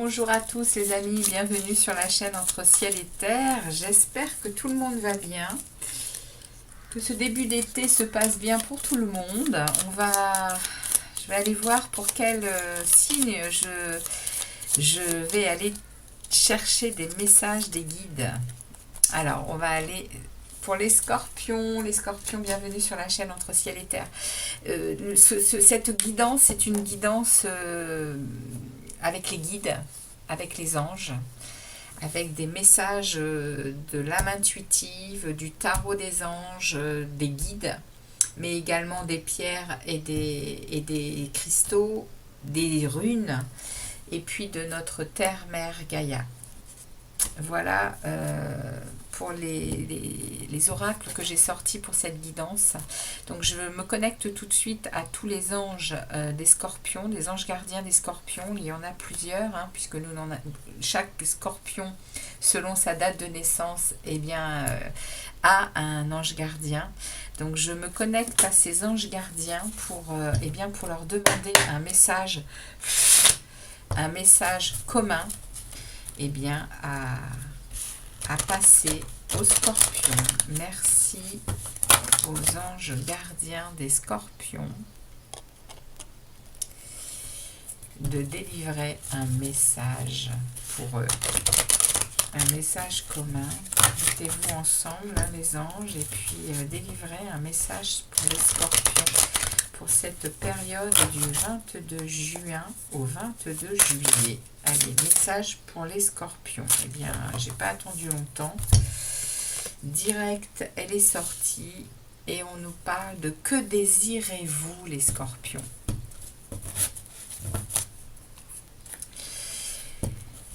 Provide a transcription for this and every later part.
Bonjour à tous les amis, bienvenue sur la chaîne Entre Ciel et Terre. J'espère que tout le monde va bien, que ce début d'été se passe bien pour tout le monde. Je vais aller voir pour quel signe je vais aller chercher des messages des guides. Alors, on va aller pour les scorpions. Les scorpions, bienvenue sur la chaîne Entre Ciel et Terre. Cette guidance, c'est une guidance avec les guides, avec les anges, avec des messages de l'âme intuitive, du tarot des anges, des guides, mais également des pierres et des cristaux, des runes, et puis de notre terre-mère Gaïa. Voilà pour les oracles que j'ai sortis pour cette guidance. Donc je me connecte tout de suite à tous les anges des scorpions, des anges gardiens des scorpions. Il y en a plusieurs, hein, puisque chaque scorpion, selon sa date de naissance, a un ange gardien. Donc je me connecte à ces anges gardiens pour leur demander un message commun à passer aux scorpions. Merci aux anges gardiens des scorpions de délivrer un message pour eux. Un message commun. Mettez-vous ensemble, hein, les anges, et puis délivrez un message pour les scorpions pour cette période du 22 juin au 22 juillet. Allez, message pour les scorpions. Eh bien, j'ai pas attendu longtemps. Direct, elle est sortie et on nous parle de que désirez-vous, les scorpions?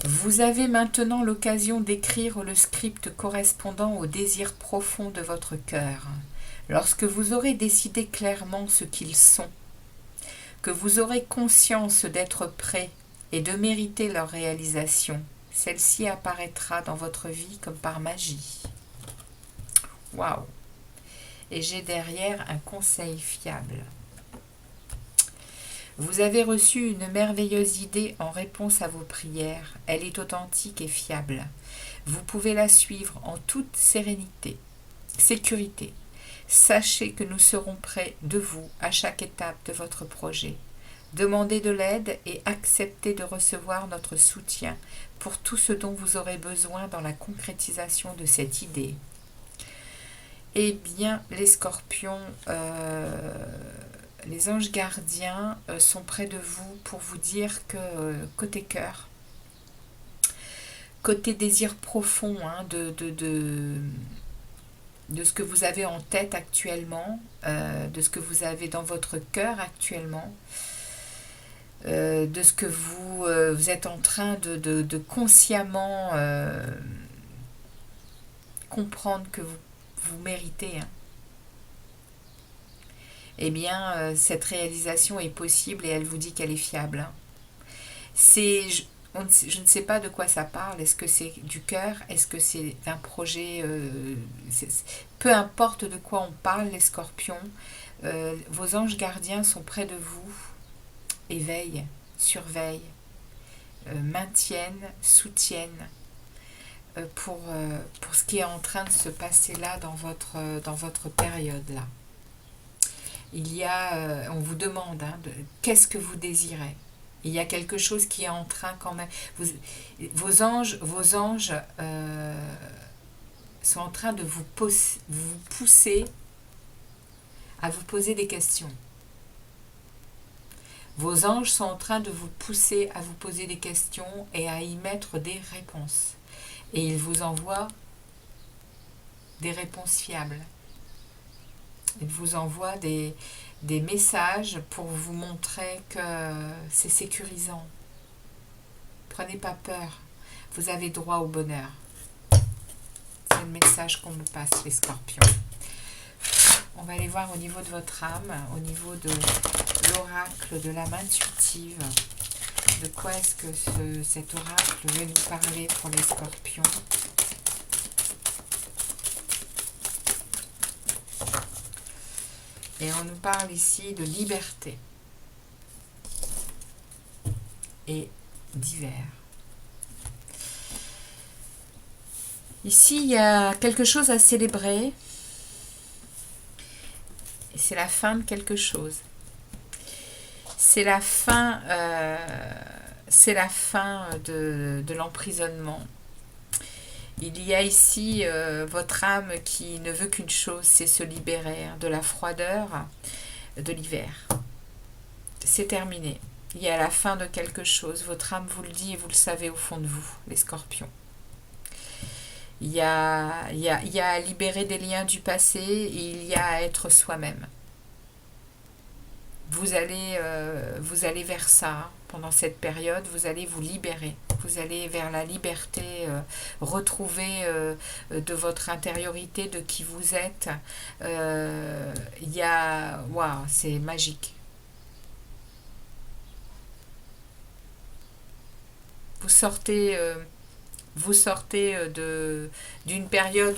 Vous avez maintenant l'occasion d'écrire le script correspondant au désir profond de votre cœur. Lorsque vous aurez décidé clairement ce qu'ils sont, que vous aurez conscience d'être prêt et de mériter leur réalisation, celle-ci apparaîtra dans votre vie comme par magie. Waouh! Et j'ai derrière un conseil fiable. Vous avez reçu une merveilleuse idée en réponse à vos prières. Elle est authentique et fiable. Vous pouvez la suivre en toute sérénité, sécurité. Sachez que nous serons près de vous à chaque étape de votre projet. Demandez de l'aide et acceptez de recevoir notre soutien pour tout ce dont vous aurez besoin dans la concrétisation de cette idée. Eh bien, les scorpions, les anges gardiens sont près de vous pour vous dire que côté cœur, côté désir profond, hein, de ce que vous avez en tête actuellement, de ce que vous avez dans votre cœur actuellement, de ce que vous êtes en train de consciemment comprendre que vous méritez. Hein. Eh bien, cette réalisation est possible et elle vous dit qu'elle est fiable. Hein. Je ne sais pas de quoi ça parle. Est-ce que c'est du cœur? Est-ce que c'est un projet peu importe de quoi on parle, les scorpions, vos anges gardiens sont près de vous et veillent, surveillent, maintiennent, soutiennent pour ce qui est en train de se passer là dans votre période là. Il y a, on vous demande, hein, qu'est-ce que vous désirez? Il y a quelque chose qui est en train quand même. Vos anges sont en train de vous pousser à vous poser des questions. Vos anges sont en train de vous pousser à vous poser des questions et à y mettre des réponses. Et ils vous envoient des réponses fiables. Ils vous envoient des messages pour vous montrer que c'est sécurisant. Prenez pas peur. Vous avez droit au bonheur. C'est le message qu'on me passe, les scorpions. On va aller voir au niveau de votre âme, au niveau de l'oracle de l'âme intuitive. De quoi est-ce que cet oracle veut nous parler pour les scorpions? Et on nous parle ici de liberté et d'hiver. Ici, il y a quelque chose à célébrer. Et c'est la fin de quelque chose. C'est la fin, de l'emprisonnement. Il y a ici votre âme qui ne veut qu'une chose, c'est se libérer de la froideur de l'hiver. C'est terminé. Il y a la fin de quelque chose. Votre âme vous le dit et vous le savez au fond de vous, les scorpions. Il y a à libérer des liens du passé et il y a à être soi-même. Vous allez vers ça pendant cette période, vous allez vous libérer. Vous allez vers la liberté, retrouver de votre intériorité, de qui vous êtes. Il y a... Waouh, c'est magique. Vous sortez... d'une période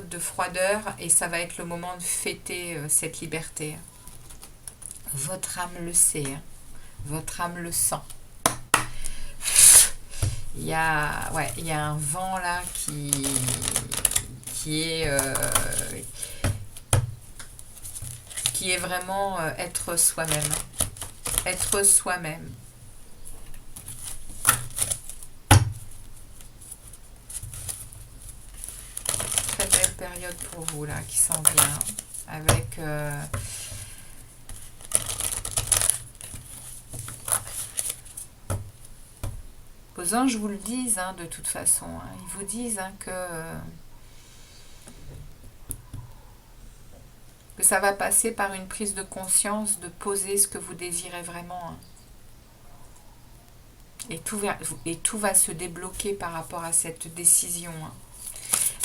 de froideur et ça va être le moment de fêter cette liberté. Votre âme le sait, hein. Votre âme le sent. Il y a un vent là qui est vraiment être soi-même. Être soi-même. Très belle période pour vous là qui s'en vient avec vos anges vous le disent hein, de toute façon. Hein. Ils vous disent hein, que ça va passer par une prise de conscience, de poser ce que vous désirez vraiment. Hein. Et tout va se débloquer par rapport à cette décision. Hein.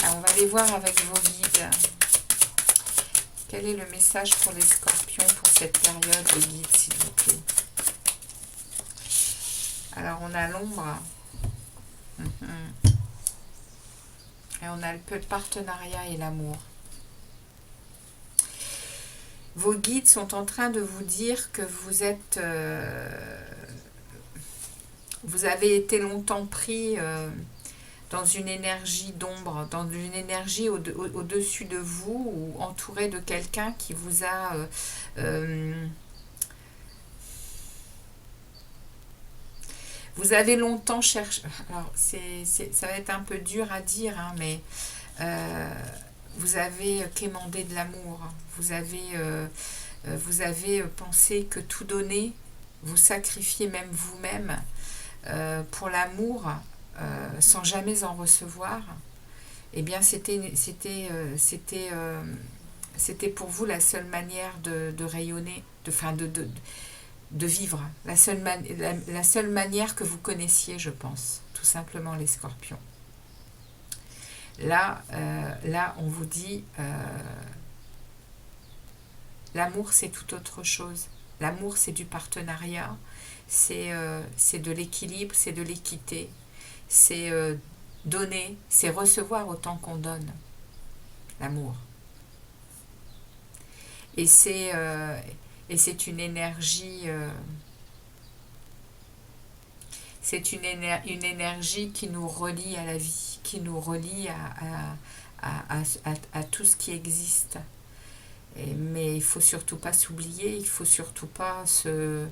Alors, on va aller voir avec vos guides. Quel est le message pour les scorpions pour cette période de guide, s'il vous plaît? Alors, on a l'ombre. Et on a le partenariat et l'amour. Vos guides sont en train de vous dire que vous êtes... vous avez été longtemps pris dans une énergie d'ombre, dans une énergie au-dessus de vous ou entouré de quelqu'un qui vous a... vous avez longtemps cherché... Alors, ça va être un peu dur à dire, hein, mais vous avez quémandé de l'amour. Vous avez pensé que tout donner, vous sacrifiez même vous-même pour l'amour, sans jamais en recevoir. Eh bien, c'était pour vous la seule manière de rayonner, de vivre, la seule manière que vous connaissiez, je pense, tout simplement les scorpions. Là, on vous dit, l'amour c'est tout autre chose. L'amour c'est du partenariat, c'est de l'équilibre, c'est de l'équité, c'est donner, c'est recevoir autant qu'on donne, l'amour. Et c'est une énergie... c'est une énergie qui nous relie à la vie, qui nous relie à tout ce qui existe. Mais il ne faut surtout pas s'oublier, il ne faut surtout pas se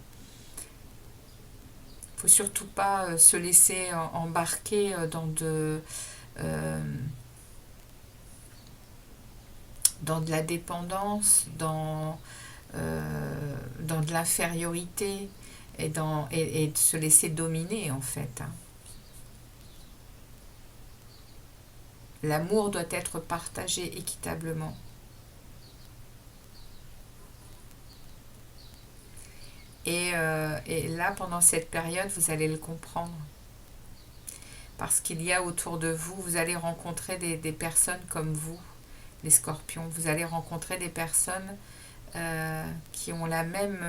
laisser embarquer dans de la dépendance, dans de l'infériorité et de se laisser dominer en fait. L'amour doit être partagé équitablement. Et là, pendant cette période, vous allez le comprendre. Parce qu'il y a autour de vous, vous allez rencontrer des personnes comme vous, les scorpions. Vous allez rencontrer des personnes qui ont la même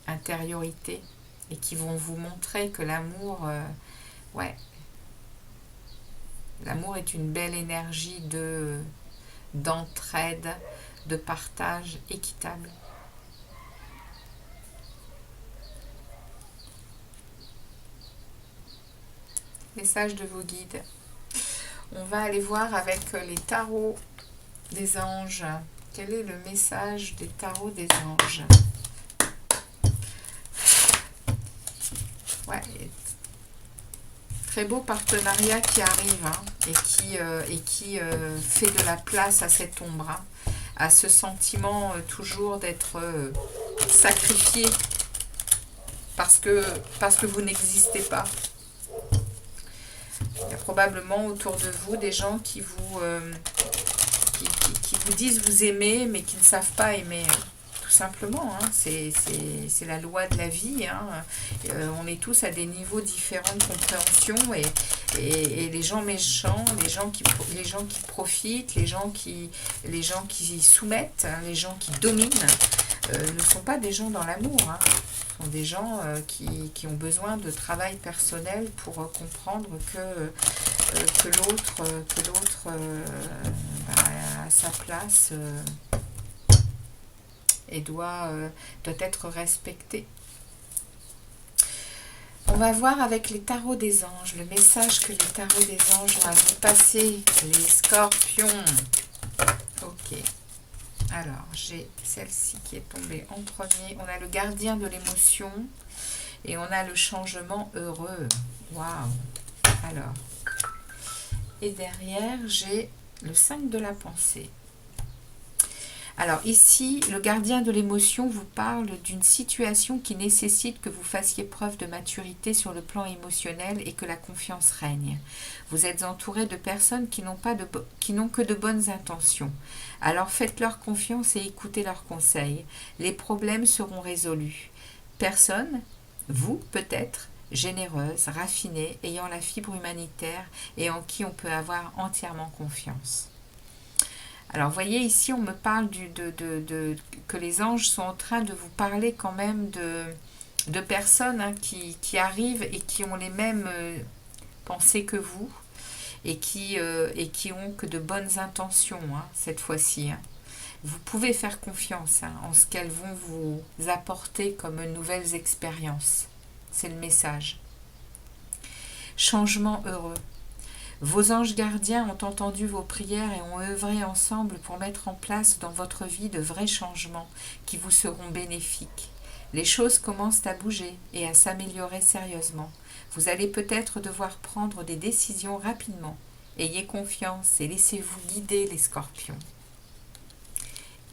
intériorité et qui vont vous montrer que l'amour, l'amour est une belle énergie d'entraide, de partage équitable. Message de vos guides. On va aller voir avec les tarots des anges. Quel est le message des tarots des anges? Ouais, très beau partenariat qui arrive, hein, et qui fait de la place à cette ombre, hein, à ce sentiment toujours d'être sacrifié parce que vous n'existez pas. Il y a probablement autour de vous des gens qui vous disent vous aimer, mais qui ne savent pas aimer, hein, tout simplement. Hein. C'est la loi de la vie. Hein. On est tous à des niveaux différents de compréhension, et les gens méchants, les gens qui profitent, les gens qui soumettent, hein, les gens qui dominent, ne sont pas des gens dans l'amour. Hein. Ce sont des gens qui ont besoin de travail personnel pour comprendre que l'autre a sa place et doit être respecté. On va voir avec les tarots des anges, le message que les tarots des anges vont vous passer, les scorpions. Ok. Alors, j'ai celle-ci qui est tombée en premier. On a le gardien de l'émotion et on a le changement heureux. Waouh! Alors, et derrière, j'ai le 5 de la pensée. Alors ici, le gardien de l'émotion vous parle d'une situation qui nécessite que vous fassiez preuve de maturité sur le plan émotionnel et que la confiance règne. Vous êtes entouré de personnes qui n'ont que de bonnes intentions. Alors faites-leur confiance et écoutez leurs conseils. Les problèmes seront résolus. Personne, vous peut-être, généreuse, raffinée, ayant la fibre humanitaire et en qui on peut avoir entièrement confiance. Alors, vous voyez, ici, on me parle que les anges sont en train de vous parler quand même de personnes, hein, qui arrivent et qui ont les mêmes pensées que vous et qui ont que de bonnes intentions, hein, cette fois-ci. Hein. Vous pouvez faire confiance, hein, en ce qu'elles vont vous apporter comme nouvelles expériences. C'est le message. Changement heureux. Vos anges gardiens ont entendu vos prières et ont œuvré ensemble pour mettre en place dans votre vie de vrais changements qui vous seront bénéfiques. Les choses commencent à bouger et à s'améliorer sérieusement. Vous allez peut-être devoir prendre des décisions rapidement. Ayez confiance et laissez-vous guider, les scorpions.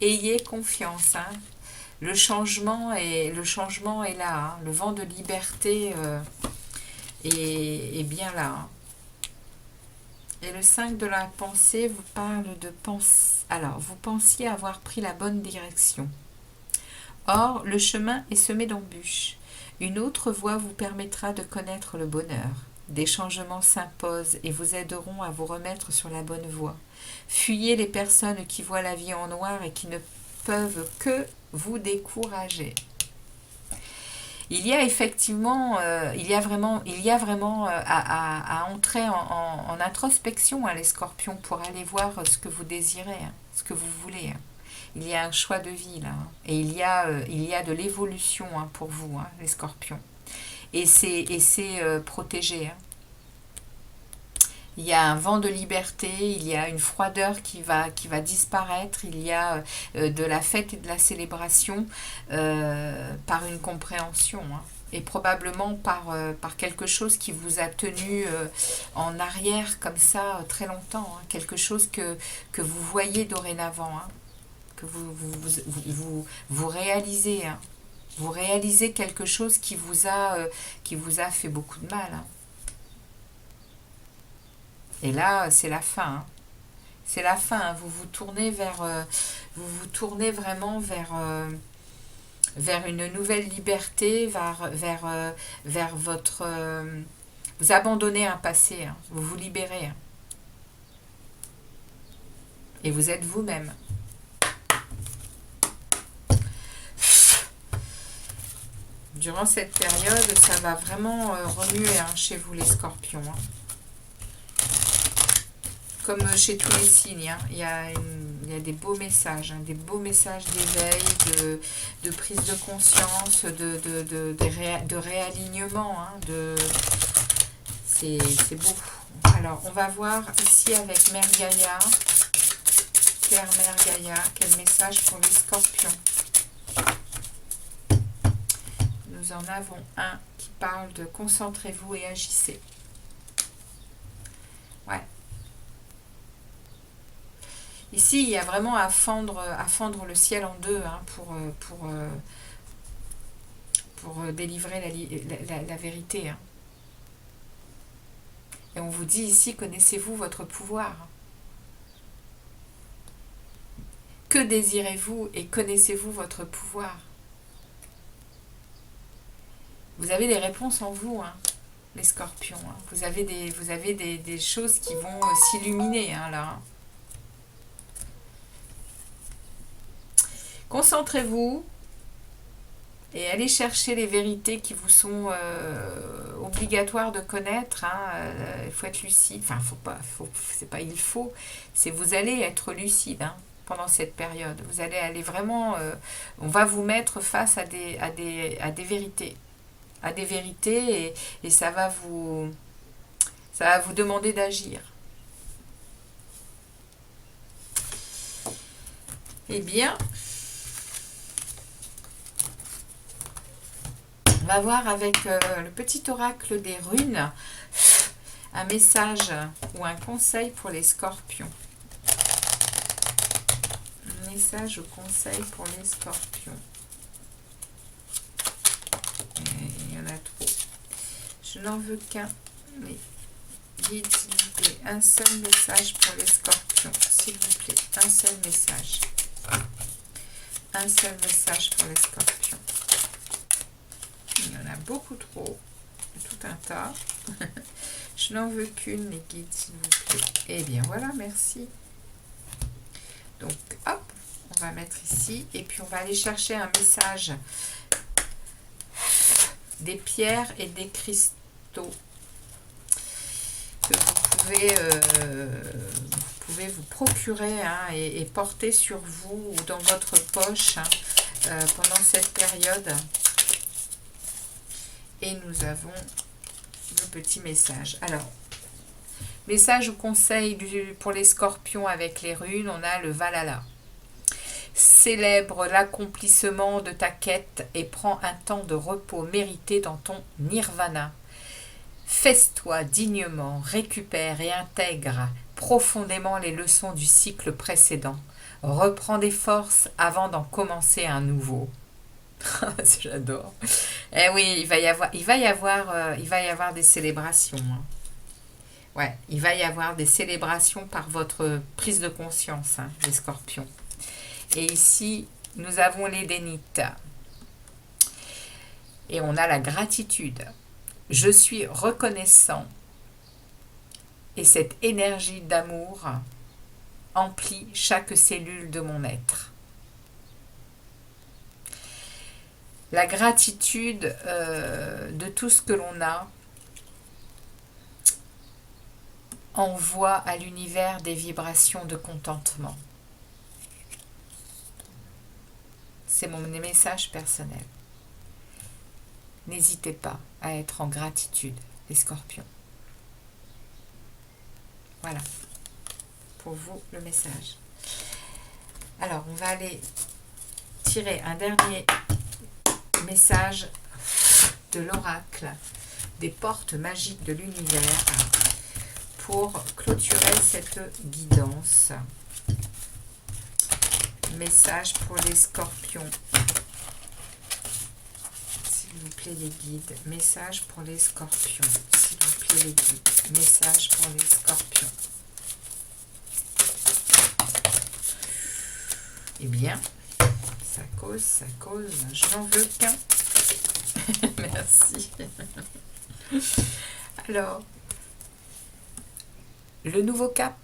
Ayez confiance, hein. Le changement est là, hein. Le vent de liberté est bien là, hein. Et le 5 de la pensée vous parle de penser. Alors, vous pensiez avoir pris la bonne direction. Or, le chemin est semé d'embûches. Une autre voie vous permettra de connaître le bonheur. Des changements s'imposent et vous aideront à vous remettre sur la bonne voie. Fuyez les personnes qui voient la vie en noir et qui ne peuvent que vous décourager. Il y a effectivement, il y a vraiment à entrer en introspection, hein, les scorpions, pour aller voir ce que vous désirez, hein, ce que vous voulez. Hein. Il y a un choix de vie là, hein, et il y a de l'évolution, hein, pour vous, hein, les scorpions. Et c'est protégé. Hein. Il y a un vent de liberté, il y a une froideur qui va disparaître, il y a de la fête et de la célébration par une compréhension, hein, et probablement par quelque chose qui vous a tenu en arrière comme ça très longtemps, hein, quelque chose que vous voyez dorénavant, hein, que vous réalisez, hein. Vous réalisez quelque chose qui vous a fait beaucoup de mal, hein. Et là, c'est la fin. Hein. C'est la fin. Hein. Vous vous tournez vraiment vers une nouvelle liberté, vers votre... vous abandonnez un passé. Hein. Vous vous libérez. Hein. Et vous êtes vous-même. Durant cette période, ça va vraiment remuer, hein, chez vous les scorpions. Hein. Comme chez tous les signes, hein, il y a des beaux messages, hein, des beaux messages d'éveil, de prise de conscience, de réalignement. Hein, c'est beau. Alors, on va voir ici avec Mère Gaïa, Père Mère Gaïa, quel message pour les scorpions. Nous en avons un qui parle de concentrez-vous et agissez. Ouais. Ici, il y a vraiment à fendre le ciel en deux hein, pour délivrer la vérité. Hein. Et on vous dit ici, connaissez-vous votre pouvoir? Que désirez-vous et connaissez-vous votre pouvoir? Vous avez des réponses en vous, hein, les scorpions. Hein. Vous avez des choses qui vont s'illuminer, hein, là. Concentrez-vous et allez chercher les vérités qui vous sont obligatoires de connaître. Hein. Il faut être lucide. Enfin, c'est pas il faut, c'est vous allez être lucide hein, pendant cette période. Vous allez aller vraiment... on va vous mettre face à des vérités. À des vérités et ça va vous demander d'agir. Eh bien... on va voir avec le petit oracle des runes un message ou un conseil pour les scorpions. Un message ou conseil pour les scorpions. Il y en a trop. Je n'en veux qu'un. Mais guide, s'il vous plaît. Un seul message pour les scorpions. S'il vous plaît. Un seul message. Un seul message pour les scorpions. Il y en a beaucoup trop, tout un tas. Je n'en veux qu'une, les guides, s'il vous plaît. Eh bien, voilà, merci. Donc, hop, on va mettre ici. Et puis, on va aller chercher un message des pierres et des cristaux que vous pouvez vous procurer hein, et porter sur vous ou dans votre poche hein, pendant cette période. Et nous avons le petit message. Alors, message ou conseil pour les scorpions avec les runes, on a le Valhalla. Célèbre l'accomplissement de ta quête et prends un temps de repos mérité dans ton nirvana. Fais-toi dignement, récupère et intègre profondément les leçons du cycle précédent. Reprends des forces avant d'en commencer un nouveau. J'adore. Eh oui, il va y avoir des célébrations. Hein. Ouais, il va y avoir des célébrations par votre prise de conscience, hein, les scorpions. Et ici, nous avons l'édénite. Et on a la gratitude. Je suis reconnaissant. Et cette énergie d'amour emplit chaque cellule de mon être. La gratitude de tout ce que l'on a envoie à l'univers des vibrations de contentement. C'est mon message personnel. N'hésitez pas à être en gratitude, les scorpions. Voilà, pour vous le message. Alors, on va aller tirer un dernier message de l'oracle des portes magiques de l'univers pour clôturer cette guidance. Message pour les scorpions. S'il vous plaît les guides. Message pour les scorpions. S'il vous plaît les guides. Message pour les scorpions. Eh bien, ça cause, je n'en veux qu'un. Merci. Alors, le nouveau cap.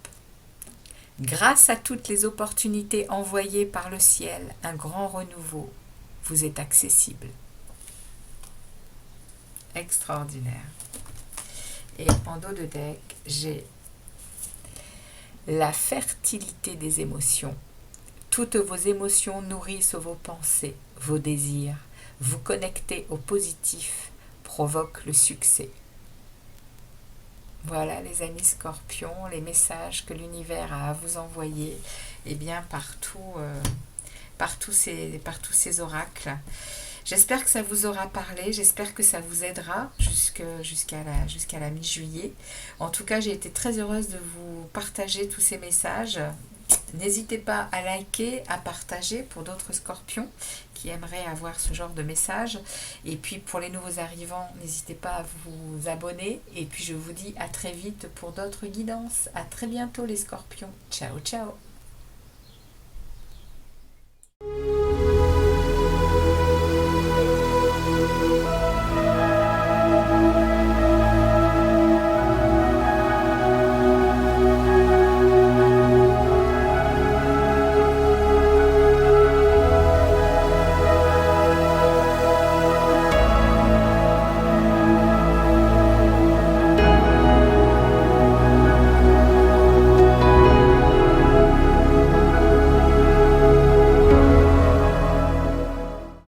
Grâce à toutes les opportunités envoyées par le ciel, un grand renouveau vous est accessible. Extraordinaire. Et en dos de deck, j'ai la fertilité des émotions. Toutes vos émotions nourrissent vos pensées, vos désirs. Vous connecter au positif provoque le succès. Voilà les amis scorpions, les messages que l'univers a à vous envoyer, et bien par tous ces oracles. J'espère que ça vous aura parlé, j'espère que ça vous aidera jusqu'à la mi-juillet. En tout cas, j'ai été très heureuse de vous partager tous ces messages. N'hésitez pas à liker, à partager pour d'autres scorpions qui aimeraient avoir ce genre de message. Et puis pour les nouveaux arrivants, n'hésitez pas à vous abonner. Et puis je vous dis à très vite pour d'autres guidances. À très bientôt les scorpions. Ciao, ciao.